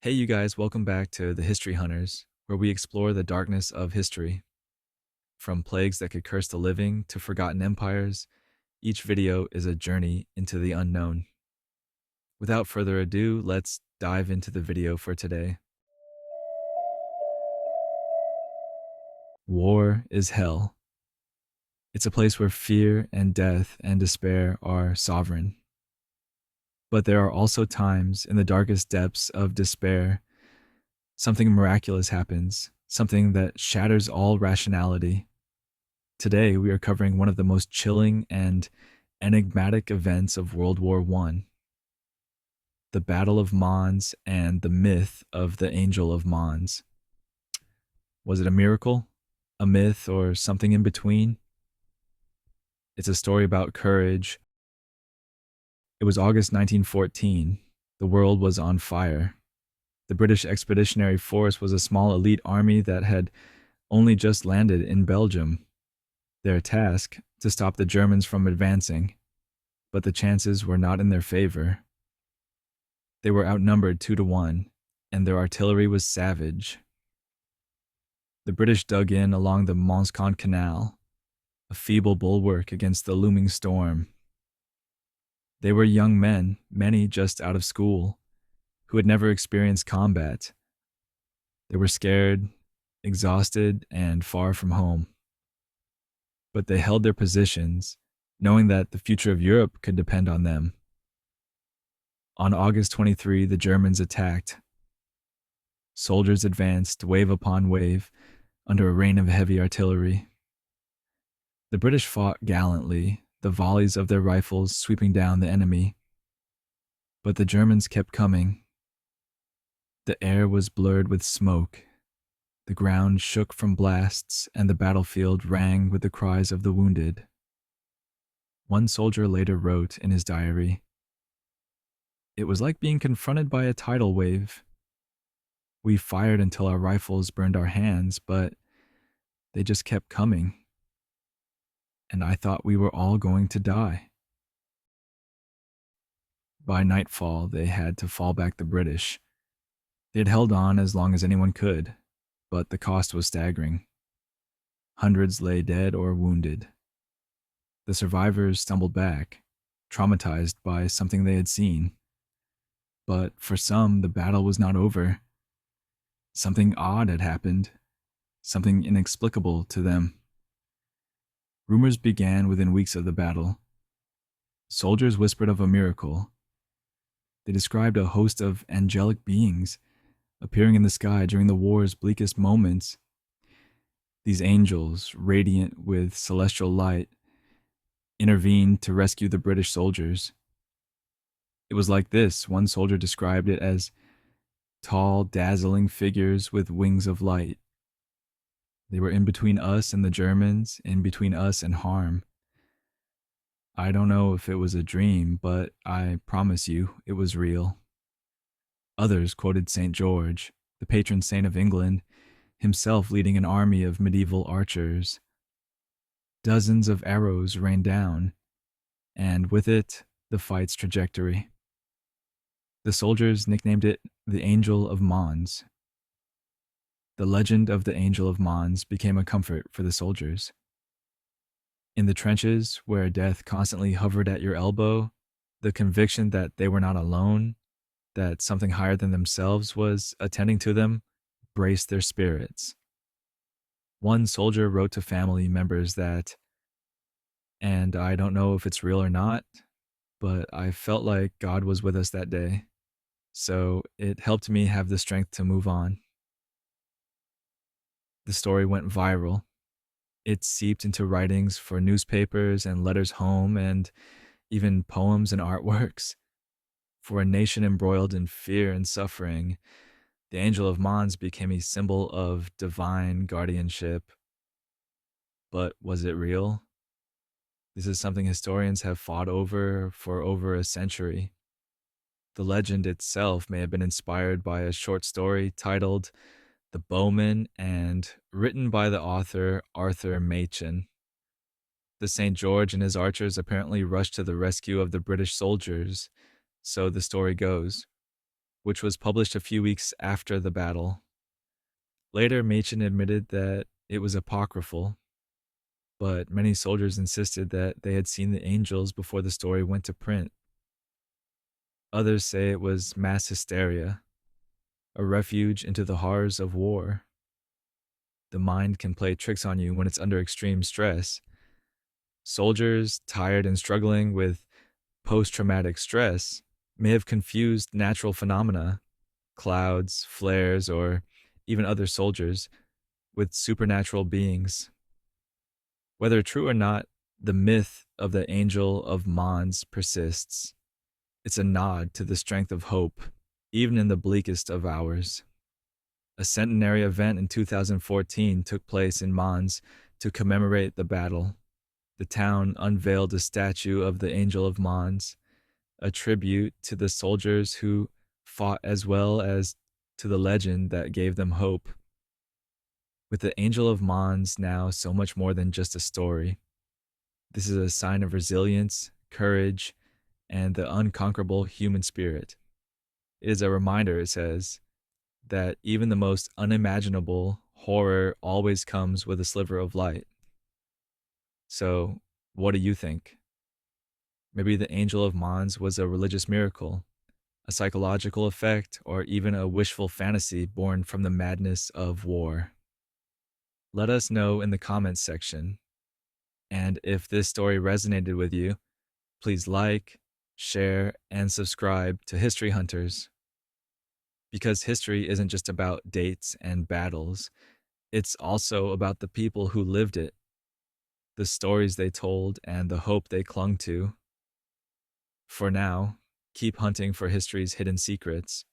Hey, you guys, welcome back to the History Hunters, where we explore the darkness of history. From plagues that could curse the living to forgotten empires, each video is a journey into the unknown. Without further ado, let's dive into the video for today. War is hell. It's a place where fear and death and despair are sovereign. But there are also times in the darkest depths of despair, something miraculous happens, something that shatters all rationality. Today, we are covering one of the most chilling and enigmatic events of World War I, the Battle of Mons and the myth of the Angel of Mons. Was it a miracle, a myth, or something in between? It's a story about courage. It was August 1914. The world was on fire. The British Expeditionary Force was a small elite army that had only just landed in Belgium. Their task, to stop the Germans from advancing, but the chances were not in their favor. They were outnumbered 2-1, and their artillery was savage. The British dug in along the Mons Canal, a feeble bulwark against the looming storm. They were young men, many just out of school, who had never experienced combat. They were scared, exhausted, and far from home. But they held their positions, knowing that the future of Europe could depend on them. On August 23, the Germans attacked. Soldiers advanced wave upon wave under a rain of heavy artillery. The British fought gallantly, the volleys of their rifles sweeping down the enemy. But the Germans kept coming. The air was blurred with smoke. The ground shook from blasts, and the battlefield rang with the cries of the wounded. One soldier later wrote in his diary, "It was like being confronted by a tidal wave. We fired until our rifles burned our hands, but they just kept coming. And I thought we were all going to die." By nightfall, they had to fall back the British. They had held on as long as anyone could, but the cost was staggering. Hundreds lay dead or wounded. The survivors stumbled back, traumatized by something they had seen. But for some, the battle was not over. Something odd had happened, something inexplicable to them. Rumors began within weeks of the battle. Soldiers whispered of a miracle. They described a host of angelic beings appearing in the sky during the war's bleakest moments. These angels, radiant with celestial light, intervened to rescue the British soldiers. It was like this: one soldier described it as tall, dazzling figures with wings of light. They were in between us and the Germans, in between us and harm. I don't know if it was a dream, but I promise you it was real. Others quoted St. George, the patron saint of England, himself leading an army of medieval archers. Dozens of arrows rained down, and with it, the fight's trajectory. The soldiers nicknamed it the Angel of Mons. The legend of the Angel of Mons became a comfort for the soldiers. In the trenches, where death constantly hovered at your elbow, the conviction that they were not alone, that something higher than themselves was attending to them, braced their spirits. One soldier wrote to family members that, "And I don't know if it's real or not, but I felt like God was with us that day, so it helped me have the strength to move on." The story went viral. It seeped into writings for newspapers and letters home, and even poems and artworks. For a nation embroiled in fear and suffering, the Angel of Mons became a symbol of divine guardianship. But was it real? This is something historians have fought over for over a century. The legend itself may have been inspired by a short story titled The Bowman and written by the author Arthur Machen. The St. George and his archers apparently rushed to the rescue of the British soldiers, so the story goes. which was published a few weeks after the battle. Later, Machen admitted that it was apocryphal, but many soldiers insisted that they had seen the angels before the story went to print. Others say it was mass hysteria, a refuge into the horrors of war. The mind can play tricks on you when it's under extreme stress. Soldiers, tired and struggling with post traumatic stress, may have confused natural phenomena, clouds, flares, or even other soldiers, with supernatural beings. Whether true or not, the myth of the Angel of Mons persists. It's a nod to the strength of hope, even in the bleakest of hours. A centenary event in 2014 took place in Mons to commemorate the battle. The town unveiled a statue of the Angel of Mons, a tribute to the soldiers who fought as well as to the legend that gave them hope. With the Angel of Mons now so much more than just a story, this is a sign of resilience, courage, and the unconquerable human spirit. It is a reminder, it says, that even the most unimaginable horror always comes with a sliver of light. So, what do you think? Maybe the Angel of Mons was a religious miracle, a psychological effect, or even a wishful fantasy born from the madness of war. Let us know in the comments section. And if this story resonated with you, please like, share, and subscribe to History Hunters. Because history isn't just about dates and battles, it's also about the people who lived it, the stories they told, and the hope they clung to. For now, keep hunting for history's hidden secrets.